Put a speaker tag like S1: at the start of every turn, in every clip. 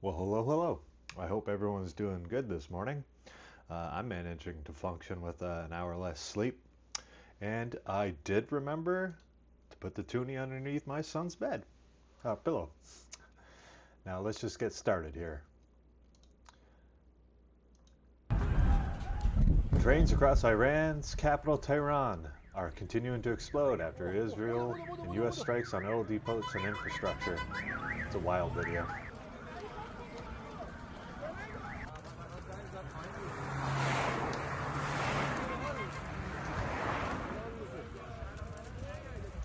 S1: Well, hello, hello. I hope everyone's doing good this morning. I'm managing to function with an hour less sleep, and I did remember to put the toonie underneath my son's bed, pillow. Now let's just get started here. Trains across Iran's capital, Tehran, are continuing to explode after Israel and U.S. strikes on oil depots and infrastructure. It's a wild video.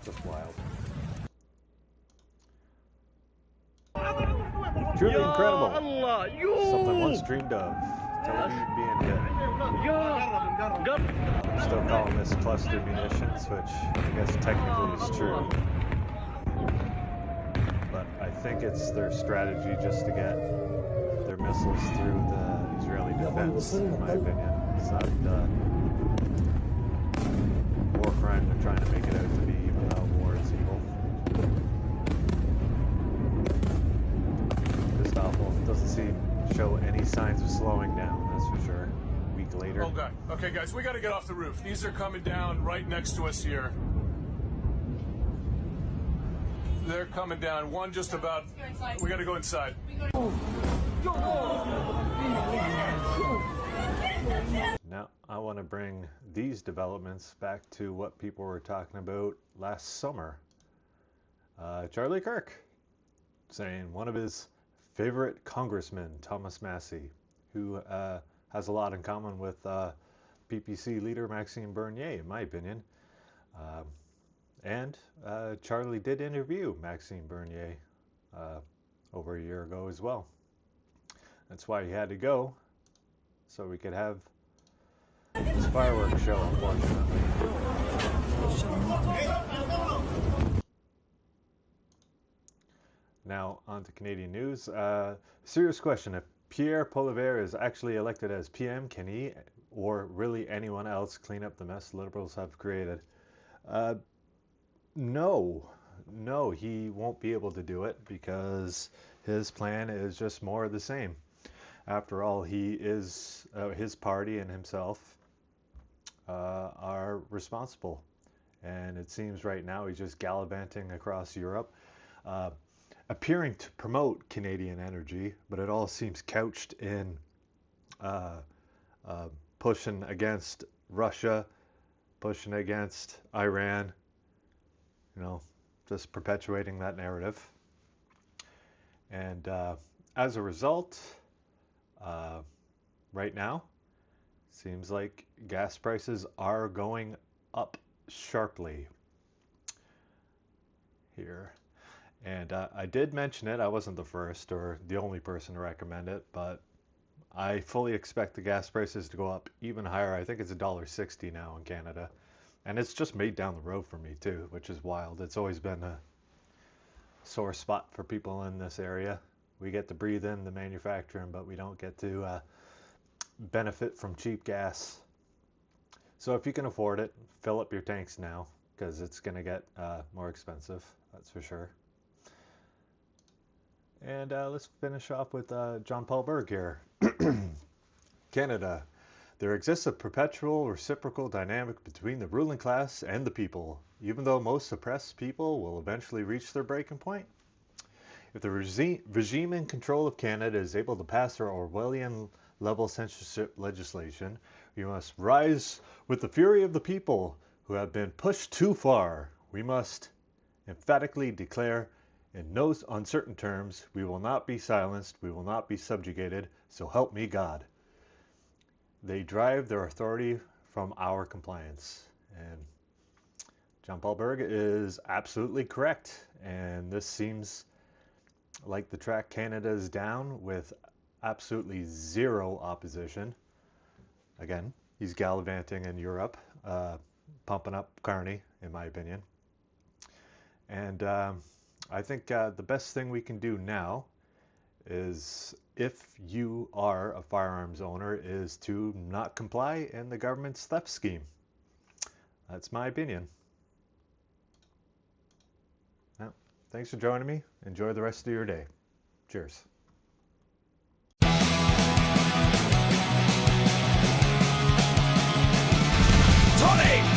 S1: Just wild. Truly incredible. Something once dreamed of. Television being hit. Still calling this cluster munitions, which I guess technically is true. But I think it's their strategy just to get their missiles through the Israeli defense, in my opinion. It's not war crime they're trying to make it out to be, even though war is evil. Just awful. Doesn't show any signs of slowing down, that's for sure. A week later.
S2: Okay, guys, we gotta get off the roof. These are coming down right next to us here. They're coming down. One just about. We gotta go inside.
S1: Now, I want to bring these developments back to what people were talking about last summer. Charlie Kirk saying one of his favorite congressmen, Thomas Massie, who has a lot in common with PPC leader Maxime Bernier, in my opinion. And Charlie did interview Maxime Bernier over a year ago as well. That's why he had to go, so we could have this fireworks show, unfortunately. Now, on to Canadian news. Serious question. If Pierre Poilievre is actually elected as PM, can he, or really anyone else, clean up the mess Liberals have created? No, he won't be able to do it because his plan is just more of the same. After all, he is his party and himself are responsible, and it seems right now he's just gallivanting across Europe, appearing to promote Canadian energy, but it all seems couched in pushing against Russia, pushing against Iran. You know, just perpetuating that narrative. And as a result, right now, seems like gas prices are going up sharply here. And I did mention it. I wasn't the first or the only person to recommend it, but I fully expect the gas prices to go up even higher. I think it's $1.60 now in Canada. And it's just made down the road for me too, which is wild. It's always been a sore spot for people in this area. We get to breathe in the manufacturing, but we don't get to benefit from cheap gas. So if you can afford it, fill up your tanks now, because it's going to get more expensive, that's for sure. And let's finish off with John Paul Berg here. Canada. There exists a perpetual reciprocal dynamic between the ruling class and the people, even though most oppressed people will eventually reach their breaking point. If the regime in control of Canada is able to pass their Orwellian-level censorship legislation, we must rise with the fury of the people who have been pushed too far. We must emphatically declare, in no uncertain terms, we will not be silenced, we will not be subjugated, so help me God. They drive their authority from our compliance. And John Paul Berg is absolutely correct. And this seems like the track Canada is down with absolutely zero opposition. Again, he's gallivanting in Europe, pumping up Carney, in my opinion. And I think the best thing we can do now is, if you are a firearms owner, is to not comply in the government's theft scheme. That's my opinion. Well, thanks for joining me. Enjoy the rest of your day. Cheers.